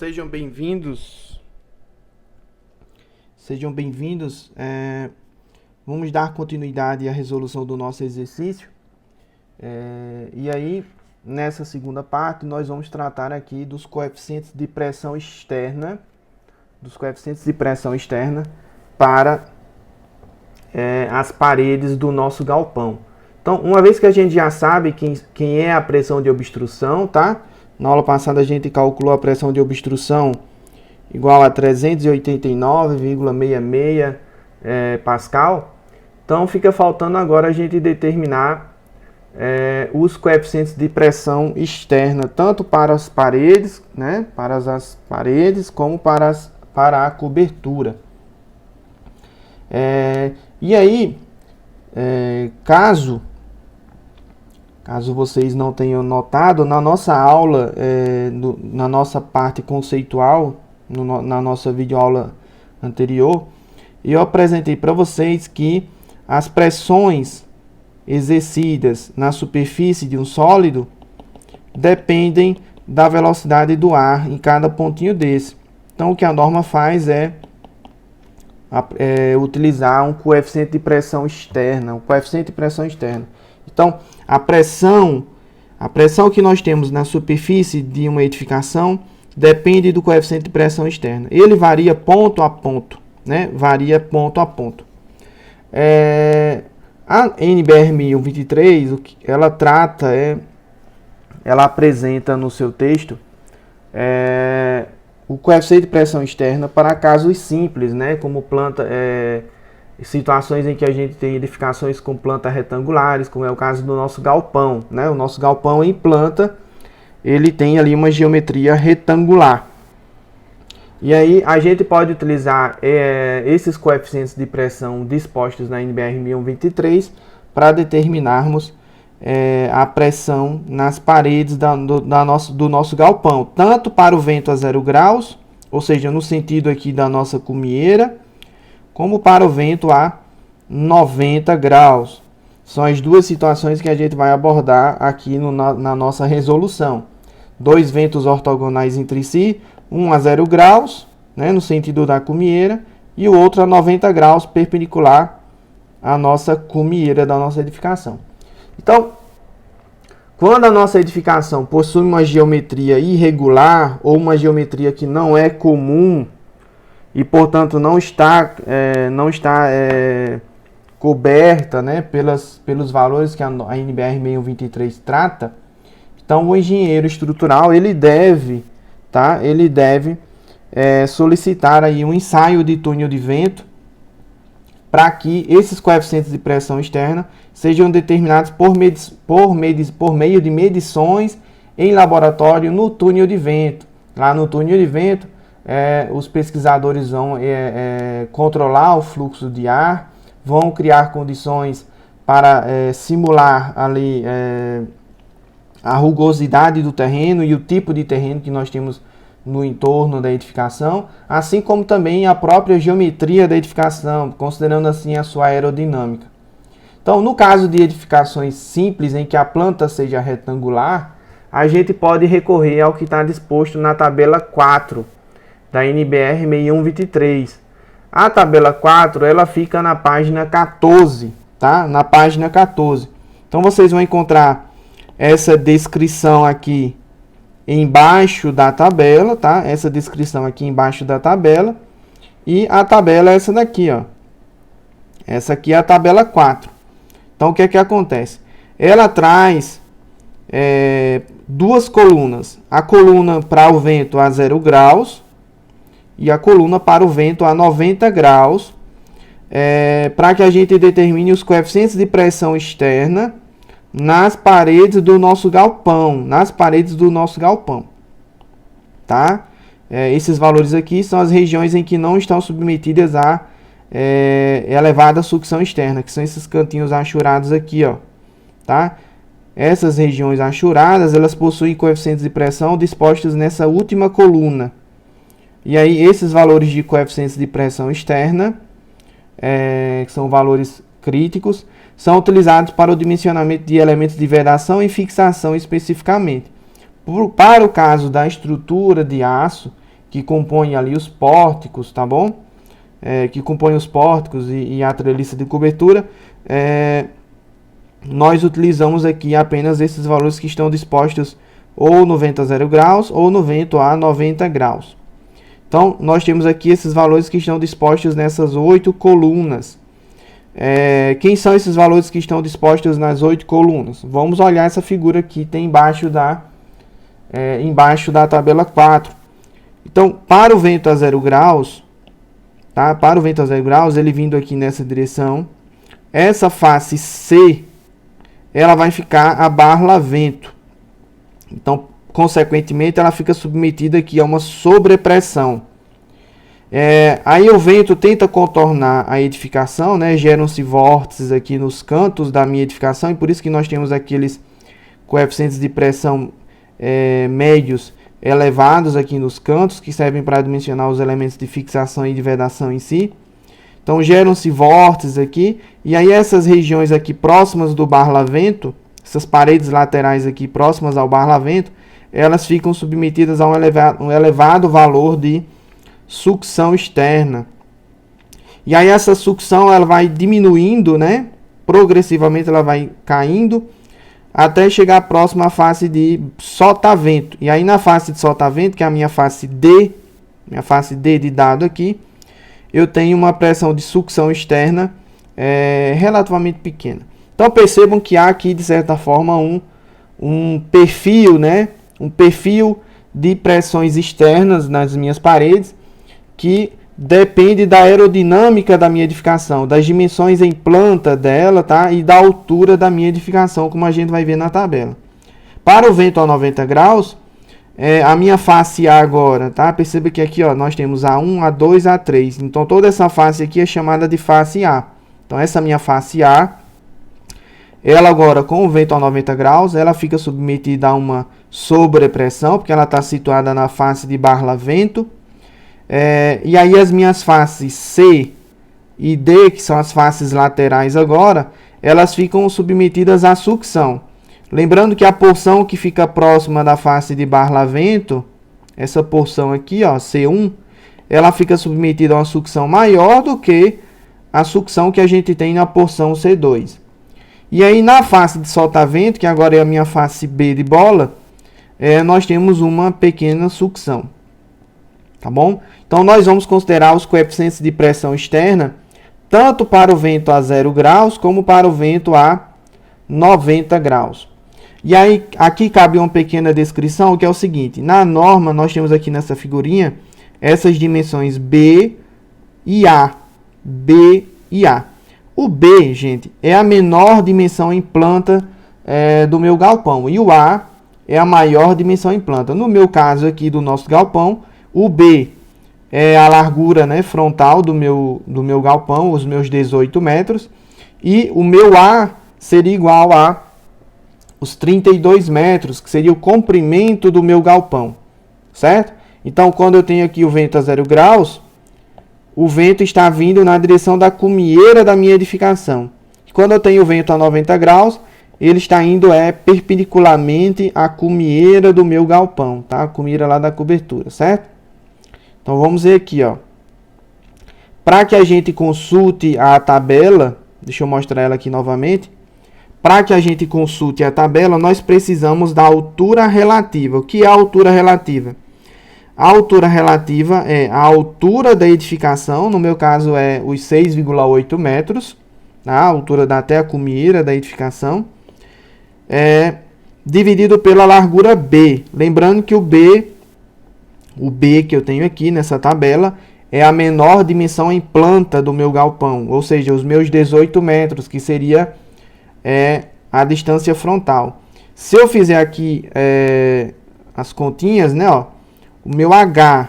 Sejam bem-vindos. Sejam bem-vindos. Vamos dar continuidade à resolução do nosso exercício. E aí, nessa segunda parte, nós vamos tratar aqui dos coeficientes de pressão externa, para as paredes do nosso galpão. Então, uma vez que a gente já sabe quem é a pressão de obstrução, tá? Na aula passada a gente calculou a pressão de obstrução igual a 389,66 Pascal. Então, fica faltando agora a gente determinar os coeficientes de pressão externa, tanto para as paredes, né? Para as paredes, como para a cobertura. E aí, caso vocês não tenham notado, na nossa aula, na nossa parte conceitual, na nossa videoaula anterior, eu apresentei para vocês que as pressões exercidas na superfície de um sólido dependem da velocidade do ar em cada pontinho desse. Então, o que a norma faz é utilizar um coeficiente de pressão externa, Então, a pressão que nós temos na superfície de uma edificação depende do coeficiente de pressão externa. Ele varia ponto a ponto, né? A NBR 1123, ela apresenta no seu texto o coeficiente de pressão externa para casos simples, né? Como situações em que a gente tem edificações com plantas retangulares, como é o caso do nosso galpão, né? O nosso galpão em planta, ele tem ali uma geometria retangular. E aí a gente pode utilizar esses coeficientes de pressão dispostos na NBR 1123 para determinarmos a pressão nas paredes do nosso galpão, tanto para o vento a 0 graus, ou seja, no sentido aqui da nossa cumieira, como para o vento a 90 graus. São as duas situações que a gente vai abordar aqui na nossa resolução. Dois ventos ortogonais entre si, um a 0 graus, né, no sentido da cumieira, e o outro a 90 graus, perpendicular à nossa cumieira da nossa edificação. Então, quando a nossa edificação possui uma geometria irregular, ou uma geometria que não é comum, e portanto não está coberta, né, pelos valores que a NBR 1123 trata, então o engenheiro estrutural ele deve solicitar aí um ensaio de túnel de vento para que esses coeficientes de pressão externa sejam determinados por meio de medições em laboratório no túnel de vento. Lá no túnel de vento, os pesquisadores vão controlar o fluxo de ar, vão criar condições para simular ali a rugosidade do terreno e o tipo de terreno que nós temos no entorno da edificação, assim como também a própria geometria da edificação, considerando assim a sua aerodinâmica. Então, no caso de edificações simples em que a planta seja retangular, a gente pode recorrer ao que está disposto na tabela 4 da NBR 6123. A tabela 4, ela fica na página 14, tá? Na página 14. Então, vocês vão encontrar essa descrição aqui embaixo da tabela, tá? Essa descrição aqui embaixo da tabela. E a tabela é essa daqui, ó. Essa aqui é a tabela 4. Então, o que é que acontece? Ela traz duas colunas. A coluna para o vento a 0 graus e a coluna para o vento a 90 graus, para que a gente determine os coeficientes de pressão externa nas paredes do nosso galpão, tá? Esses valores aqui são as regiões em que não estão submetidas a elevada sucção externa, que são esses cantinhos achurados aqui, ó, tá? Essas regiões achuradas, elas possuem coeficientes de pressão dispostos nessa última coluna. E aí, esses valores de coeficientes de pressão externa, que são valores críticos, são utilizados para o dimensionamento de elementos de vedação e fixação especificamente. Para o caso da estrutura de aço, que compõem ali os pórticos, tá bom? Que compõem os pórticos e a treliça de cobertura, nós utilizamos aqui apenas esses valores que estão dispostos ou no vento a 0 graus ou no vento a 90 graus. Então, nós temos aqui esses valores que estão dispostos nessas 8 colunas. Quem são esses valores que estão dispostos nas 8 colunas? Vamos olhar essa figura aqui, tem embaixo da tabela 4. Então, para o vento a 0 graus, tá? Para o vento a 0 graus, ele vindo aqui nessa direção, essa face C, ela vai ficar a barlavento. Então, consequentemente, ela fica submetida aqui a uma sobrepressão. Aí o vento tenta contornar a edificação, né? Geram-se vórtices aqui nos cantos da minha edificação, e por isso que nós temos aqueles coeficientes de pressão médios elevados aqui nos cantos, que servem para dimensionar os elementos de fixação e de vedação em si. Então geram-se vórtices aqui, e aí essas regiões aqui próximas do barlavento, essas paredes laterais aqui próximas ao barlavento, elas ficam submetidas a um elevado valor de sucção externa. E aí essa sucção ela vai diminuindo, né? Progressivamente ela vai caindo até chegar próximo à face de sotavento. E aí na face de sotavento, que é a minha face D de dado aqui, eu tenho uma pressão de sucção externa relativamente pequena. Então percebam que há aqui, de certa forma, um perfil, né? Um perfil de pressões externas nas minhas paredes, que depende da aerodinâmica da minha edificação, das dimensões em planta dela, tá? E da altura da minha edificação, como a gente vai ver na tabela. Para o vento a 90 graus, a minha face A agora, tá? Perceba que aqui, ó, nós temos A1, A2, A3. Então, toda essa face aqui é chamada de face A. Então, essa minha face A, ela agora, com o vento a 90 graus, ela fica submetida a uma sobrepressão, porque ela está situada na face de barlavento. E aí as minhas faces C e D, que são as faces laterais agora, elas ficam submetidas à sucção. Lembrando que a porção que fica próxima da face de barlavento, essa porção aqui, ó, C1, ela fica submetida a uma sucção maior do que a sucção que a gente tem na porção C2. E aí na face de sotavento, que agora é a minha face B de bola, nós temos uma pequena sucção. Tá bom? Então nós vamos considerar os coeficientes de pressão externa tanto para o vento a 0 graus como para o vento a 90 graus. E aí aqui cabe uma pequena descrição, que é o seguinte: na norma nós temos aqui nessa figurinha essas dimensões B e A. B e A. O B, gente, é a menor dimensão em planta do meu galpão, e o A é a maior dimensão em planta. No meu caso aqui do nosso galpão, o B é a largura, né, frontal do meu galpão, os meus 18 metros. E o meu A seria igual a os 32 metros, que seria o comprimento do meu galpão. Certo? Então, quando eu tenho aqui o vento a 0 graus, o vento está vindo na direção da cumieira da minha edificação. Quando eu tenho o vento a 90 graus, ele está indo perpendicularmente à cumieira do meu galpão, tá? A cumieira lá da cobertura, certo? Então vamos ver aqui, ó. Para que a gente consulte a tabela, deixa eu mostrar ela aqui novamente. Para que a gente consulte a tabela, nós precisamos da altura relativa. O que é a altura relativa? A altura relativa é a altura da edificação, no meu caso é os 6,8 metros, tá? A altura até a cumieira da edificação, dividido pela largura B. Lembrando que o B que eu tenho aqui nessa tabela é a menor dimensão em planta do meu galpão, ou seja, os meus 18 metros, que seria a distância frontal. Se eu fizer aqui as continhas, né, ó, o meu H,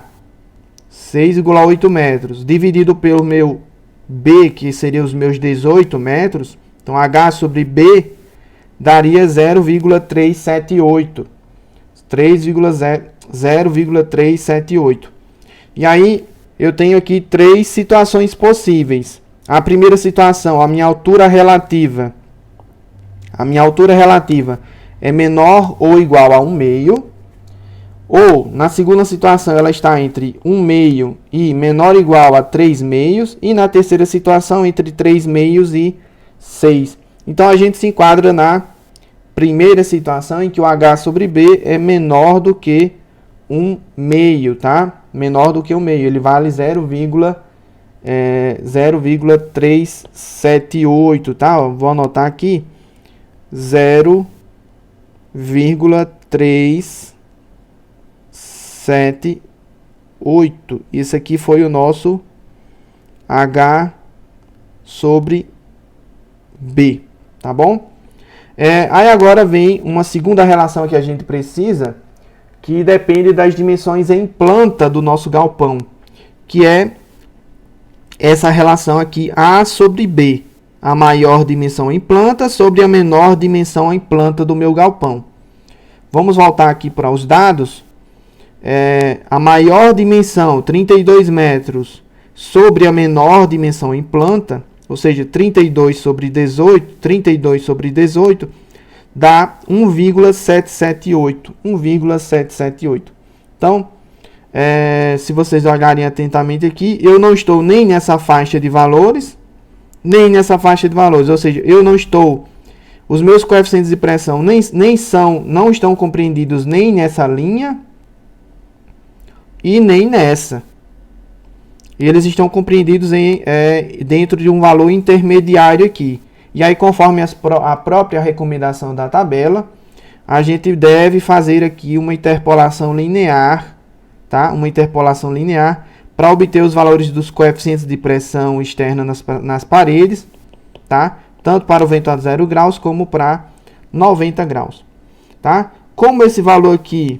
6,8 metros, dividido pelo meu B, que seria os meus 18 metros, então H sobre B daria 0,378. 0,378. E aí eu tenho aqui 3 situações possíveis. A primeira situação, a minha altura relativa. A minha altura relativa é menor ou igual a 1/2. Ou, na segunda situação, ela está entre 1 meio e menor ou igual a 3 meios. E na terceira situação, entre 3 meios e 6. Então, a gente se enquadra na primeira situação em que o H sobre B é menor do que 1 meio, tá? Menor do que 1 meio. Ele vale 0,378, tá? Vou anotar aqui. 0,378. Isso aqui foi o nosso H sobre B, tá bom? Aí agora vem uma segunda relação que a gente precisa, que depende das dimensões em planta do nosso galpão, que é essa relação aqui, A sobre B. A maior dimensão em planta sobre a menor dimensão em planta do meu galpão. Vamos voltar aqui para os dados. A maior dimensão, 32 metros, sobre a menor dimensão em planta, ou seja, 32 sobre 18, dá 1,778. 1,778. Então, se vocês olharem atentamente aqui, eu não estou nem nessa faixa de valores, nem nessa faixa de valores. Ou seja, eu não estou... Os meus coeficientes de pressão não estão compreendidos nem nessa linha e nem nessa. Eles estão compreendidos dentro de um valor intermediário aqui. E aí, conforme a própria recomendação da tabela, a gente deve fazer aqui uma interpolação linear, tá? Uma interpolação linear para obter os valores dos coeficientes de pressão externa nas paredes, tá? Tanto para o vento a 0 graus como para 90 graus, tá? Como esse valor aqui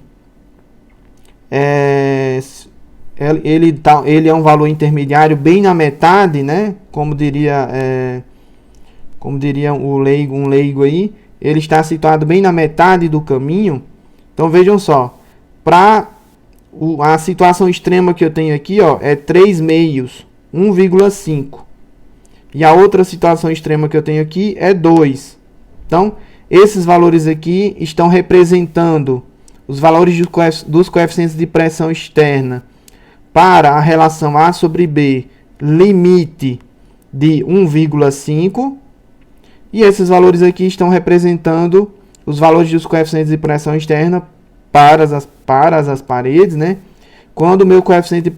ele é um valor intermediário bem na metade, né? Como diria um leigo aí, ele está situado bem na metade do caminho. Então vejam só, para a situação extrema que eu tenho aqui, ó, é 3 meios, 1,5. E a outra situação extrema que eu tenho aqui é 2. Então, esses valores aqui estão representando os valores dos coeficientes de pressão externa para a relação A sobre B, limite de 1,5. E esses valores aqui estão representando os valores dos coeficientes de pressão externa para as paredes, né? Quando meu coeficiente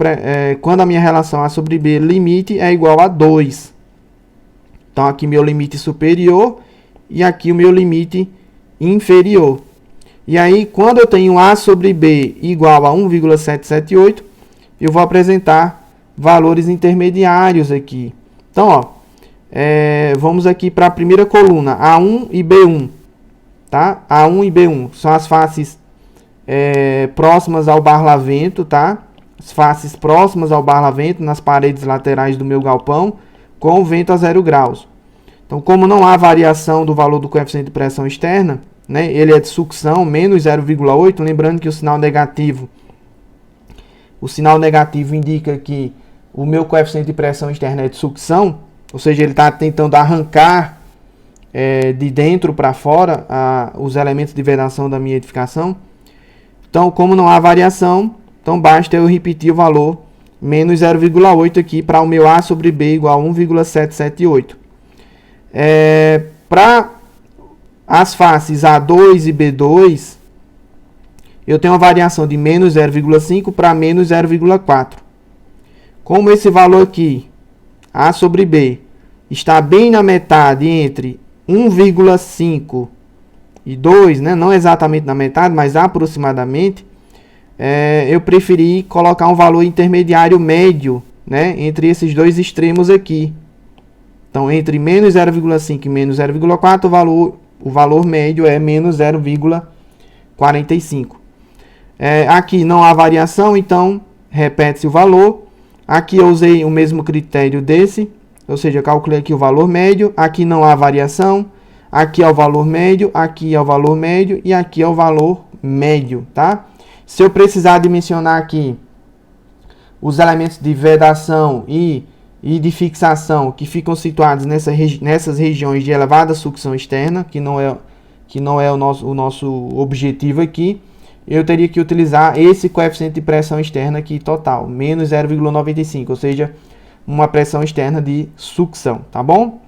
quando a minha relação A sobre B limite é igual a 2. Então aqui meu limite superior e aqui o meu limite inferior. E aí, quando eu tenho A sobre B igual a 1,778, eu vou apresentar valores intermediários aqui. Então, ó, vamos aqui para a primeira coluna, A1 e B1. Tá? A1 e B1 são as faces próximas ao barlavento, tá? As faces próximas ao barlavento nas paredes laterais do meu galpão, com o vento a 0 graus. Então, como não há variação do valor do coeficiente de pressão externa, né, ele é de sucção, menos 0,8, lembrando que o sinal negativo indica que o meu coeficiente de pressão externa é de sucção, ou seja, ele está tentando arrancar de dentro para fora os elementos de vedação da minha edificação. Então, como não há variação, então basta eu repetir o valor menos 0,8 aqui para o meu A sobre B igual a 1,778. Para as faces A2 e B2, eu tenho uma variação de menos 0,5 para menos 0,4. Como esse valor aqui, A sobre B, está bem na metade entre 1,5 e 2, né? Não exatamente na metade, mas aproximadamente, eu preferi colocar um valor intermediário médio, né, entre esses dois extremos aqui. Então, entre menos 0,5 e menos 0,4, o valor médio é menos 0,45. Aqui não há variação, então repete-se o valor. Aqui eu usei o mesmo critério desse, ou seja, eu calculei aqui o valor médio. Aqui não há variação. Aqui é o valor médio, aqui é o valor médio e aqui é o valor médio, tá? Se eu precisar dimensionar aqui os elementos de vedação e de fixação que ficam situados nessas regiões de elevada sucção externa, que não é o nosso objetivo aqui, eu teria que utilizar esse coeficiente de pressão externa aqui total, menos 0,95, ou seja, uma pressão externa de sucção, tá bom?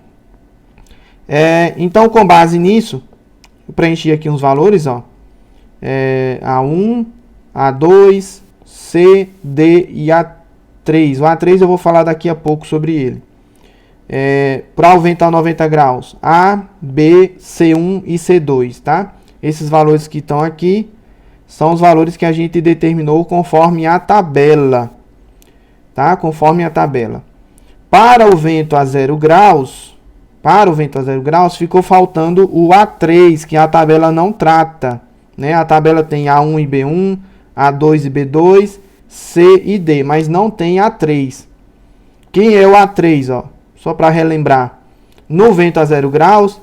Então, com base nisso, eu preenchi aqui uns valores, ó, A1, A2, C, D e A3. O A3 eu vou falar daqui a pouco sobre ele. Para o vento a 90 graus, A, B, C1 e C2, tá? Esses valores que estão aqui são os valores que a gente determinou conforme a tabela, tá? Conforme a tabela. Para o vento a 0 graus, ficou faltando o A3, que a tabela não trata, né? A tabela tem A1 e B1, A2 e B2, C e D, mas não tem A3. Quem é o A3, ó? Só para relembrar. No vento a 0 graus,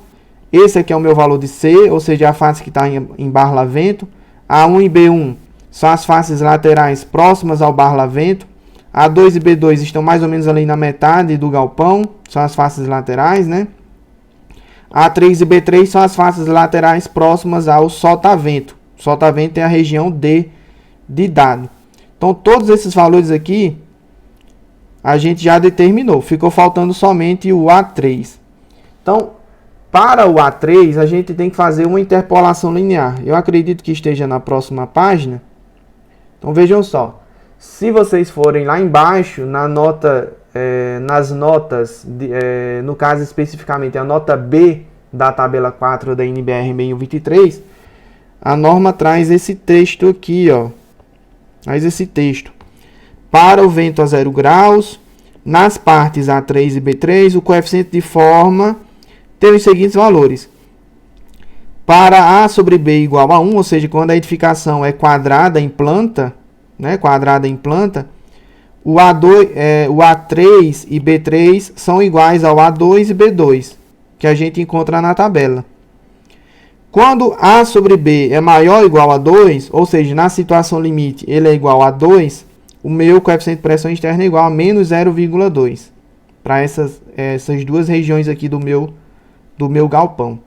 esse aqui é o meu valor de C, ou seja, a face que está em barlavento. A1 e B1 são as faces laterais próximas ao barlavento. A2 e B2 estão mais ou menos ali na metade do galpão, são as faces laterais, né? A3 e B3 são as faces laterais próximas ao sotavento. Sotavento é a região D de dado. Então, todos esses valores aqui, a gente já determinou. Ficou faltando somente o A3. Então, para o A3, a gente tem que fazer uma interpolação linear. Eu acredito que esteja na próxima página. Então, vejam só. Se vocês forem lá embaixo, nas notas, no caso especificamente a nota B da tabela 4 da NBR 6123, a norma traz esse texto aqui, ó. Traz esse texto. Para o vento a 0 graus, nas partes A3 e B3, o coeficiente de forma tem os seguintes valores. Para A sobre B igual a 1, ou seja, quando a edificação é quadrada em planta, né, o A3 e B3 são iguais ao A2 e B2, que a gente encontra na tabela. Quando A sobre B é maior ou igual a 2, ou seja, na situação limite ele é igual a 2, o meu coeficiente de pressão externa é igual a menos 0,2. Para essas duas regiões aqui do meu galpão,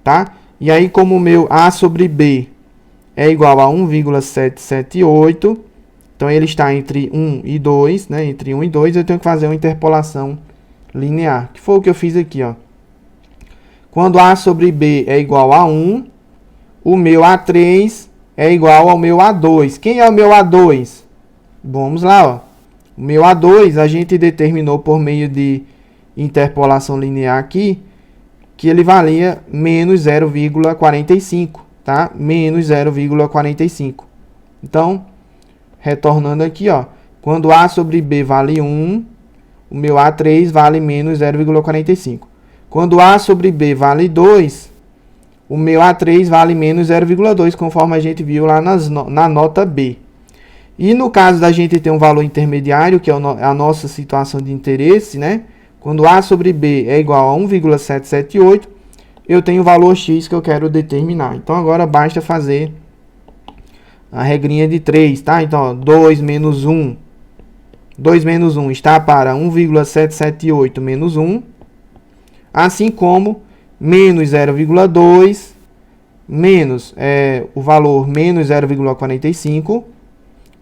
tá? E aí, como o meu A sobre B é igual a 1,778, então ele está entre 1 e 2, né? Entre 1 e 2, eu tenho que fazer uma interpolação linear, que foi o que eu fiz aqui, ó. Quando A sobre B é igual a 1, o meu A3 é igual ao meu A2. Quem é o meu A2? Vamos lá, ó. O meu A2 a gente determinou por meio de interpolação linear aqui, que ele valia menos 0,45, tá? Menos 0,45. Então, retornando aqui, ó. Quando A sobre B vale 1, o meu A3 vale menos 0,45. Quando A sobre B vale 2, o meu A3 vale menos 0,2, conforme a gente viu lá na nota B. E no caso da gente ter um valor intermediário, que é a nossa situação de interesse, né? Quando A sobre B é igual a 1,778, eu tenho o valor X que eu quero determinar. Então, agora basta fazer a regrinha de 3, tá? Então, ó, 2 menos 1. 2 menos 1 está para 1,778 menos 1. Assim como menos 0,2 menos o valor menos 0,45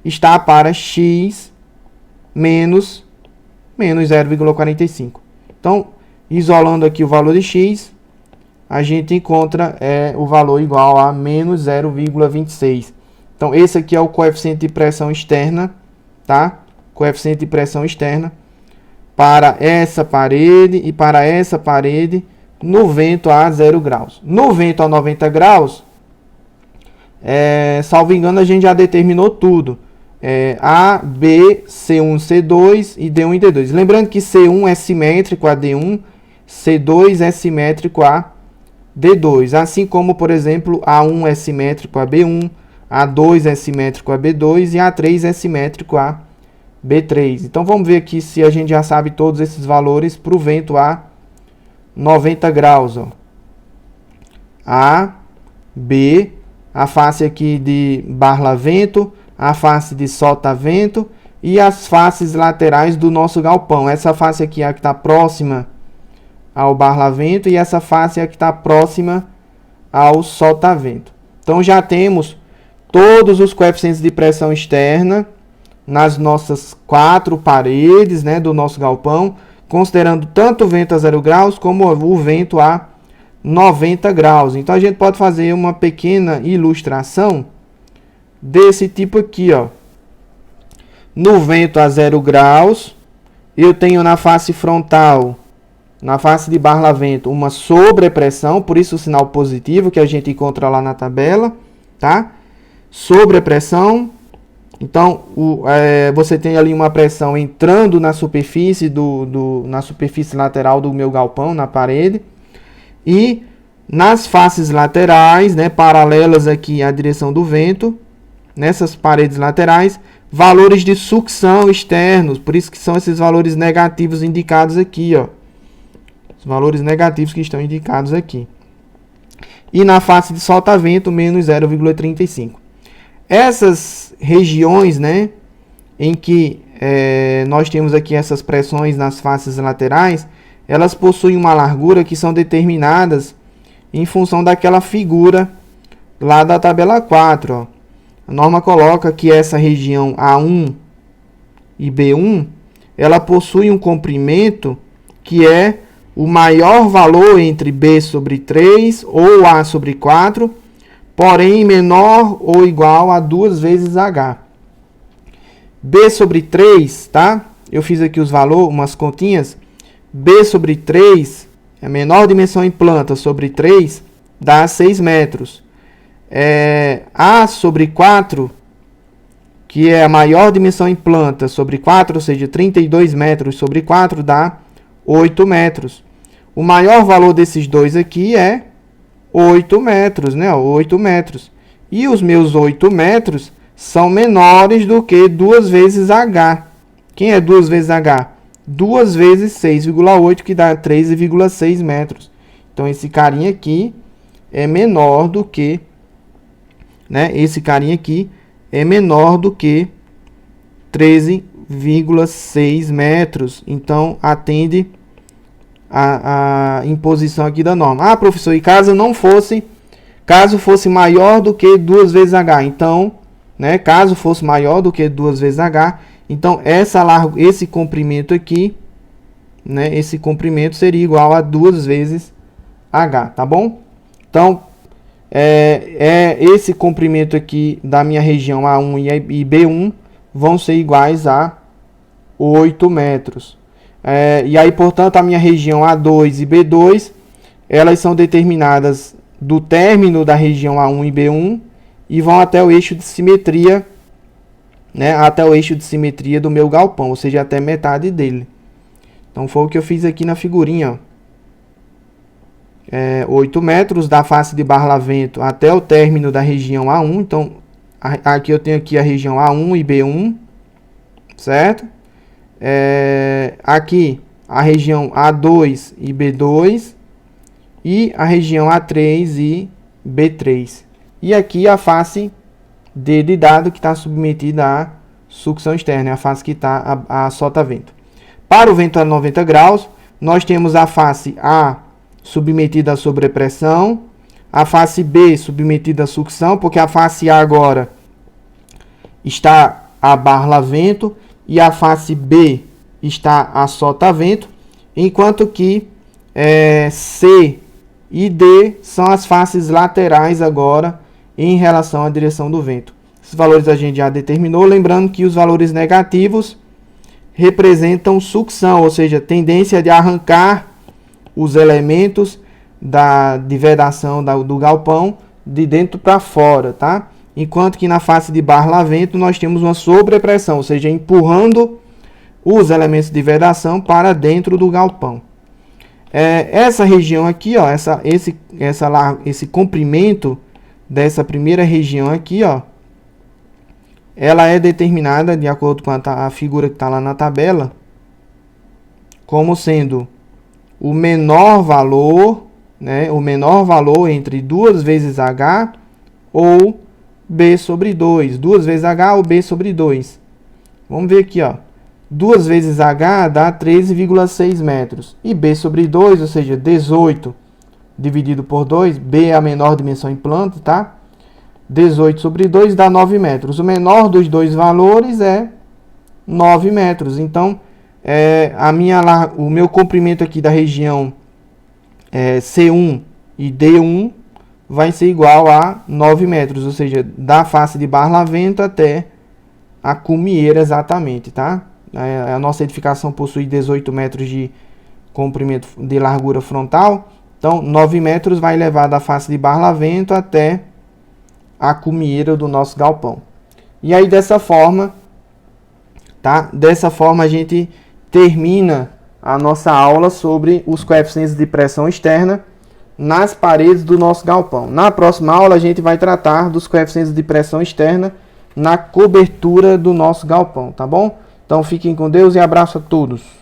está para X menos 0,45. Então, isolando aqui o valor de X, a gente encontra o valor igual a menos 0,26. Então, esse aqui é o coeficiente de pressão externa, tá? Coeficiente de pressão externa para essa parede e para essa parede no vento a 0 graus. No vento a 90 graus, salvo engano, a gente já determinou tudo. A, B, C1, C2 e D1 e D2. Lembrando que C1 é simétrico a D1, C2 é simétrico a D2. Assim como, por exemplo, A1 é simétrico a B1, A2 é simétrico a B2 e A3 é simétrico a B3. Então, vamos ver aqui se a gente já sabe todos esses valores para o vento a 90 graus. Ó. A, B, a face aqui de barlavento, a face de sotavento e as faces laterais do nosso galpão. Essa face aqui é a que está próxima ao barlavento e essa face é a que está próxima ao sotavento. Então, já temos todos os coeficientes de pressão externa nas nossas 4 paredes, né, do nosso galpão, considerando tanto o vento a 0 graus como o vento a 90 graus. Então a gente pode fazer uma pequena ilustração desse tipo aqui, ó. No vento a 0 graus, eu tenho na face frontal, na face de barlavento, uma sobrepressão, por isso o sinal positivo que a gente encontra lá na tabela, tá? Sobrepressão. Então, você tem ali uma pressão entrando na superfície na superfície lateral do meu galpão, na parede. E nas faces laterais, né, paralelas aqui à direção do vento, nessas paredes laterais, valores de sucção externos. Por isso que são esses valores negativos indicados aqui, ó. Os valores negativos que estão indicados aqui. E na face de solta-vento, menos 0,35. Essas regiões, né, em que nós temos aqui essas pressões nas faces laterais, elas possuem uma largura que são determinadas em função daquela figura lá da tabela 4. Ó. A norma coloca que essa região A1 e B1, ela possui um comprimento que é o maior valor entre B sobre 3 ou A sobre 4, porém menor ou igual a 2 vezes H. B sobre 3, tá? Eu fiz aqui os valores, umas continhas. B sobre 3, a menor dimensão em planta sobre 3, dá 6 metros. A sobre 4, que é a maior dimensão em planta sobre 4, ou seja, 32 metros sobre 4, dá 8 metros. O maior valor desses dois aqui é 8 metros, né? 8 metros. E os meus 8 metros são menores do que 2 vezes H. Quem é 2 vezes H? 2 vezes 6,8, que dá 13,6 metros. Então, esse carinha aqui é menor do que, né? Esse carinha aqui é menor do que 13,6 metros. Então, atende a imposição aqui da norma. Ah, professor, e caso fosse maior do que 2 vezes H, então, né, caso fosse maior do que 2 vezes H, então esse comprimento aqui, né, esse comprimento seria igual a 2 vezes H, tá bom? Então, esse comprimento aqui da minha região A1 e B1 vão ser iguais a 8 metros. E aí, portanto, a minha região A2 e B2, elas são determinadas do término da região A1 e B1 e vão até o eixo de simetria, né, até o eixo de simetria do meu galpão, ou seja, até metade dele. Então, foi o que eu fiz aqui na figurinha, ó. 8 metros da face de barlavento até o término da região A1. Então, aqui eu tenho aqui a região A1 e B1, certo? Aqui a região A2 e B2 e a região A3 e B3. E aqui a face D de dado que está submetida à sucção externa, é a face que está a solta-vento. Para o vento a 90 graus, nós temos a face A submetida à sobrepressão, a face B submetida à sucção, porque a face A agora está a barlavento e a face B está a solta-vento, enquanto que C e D são as faces laterais agora em relação à direção do vento. Esses valores a gente já determinou, lembrando que os valores negativos representam sucção, ou seja, tendência de arrancar os elementos de vedação do galpão de dentro para fora, tá? Enquanto que na face de barlavento nós temos uma sobrepressão, ou seja, empurrando os elementos de vedação para dentro do galpão. Essa região aqui, ó, esse comprimento dessa primeira região aqui, ó, ela é determinada, de acordo com a figura que está lá na tabela, como sendo o menor valor, né, o menor valor entre 2 vezes H ou B sobre 2. 2 vezes H ou B sobre 2. Vamos ver aqui, ó. 2 vezes H dá 13,6 metros. E B sobre 2, ou seja, 18 dividido por 2. B é a menor dimensão em planta, tá? 18 sobre 2 dá 9 metros. O menor dos dois valores é 9 metros. Então, o meu comprimento aqui da região C1 e D1 vai ser igual a 9 metros, ou seja, da face de Barlavento até a Cumieira exatamente, tá? A nossa edificação possui 18 metros de comprimento de largura frontal, então 9 metros vai levar da face de Barlavento até a Cumieira do nosso galpão. E aí dessa forma, tá? Dessa forma a gente termina a nossa aula sobre os coeficientes de pressão externa nas paredes do nosso galpão. Na próxima aula a gente vai tratar dos coeficientes de pressão externa na cobertura do nosso galpão, tá bom? Então fiquem com Deus e abraço a todos.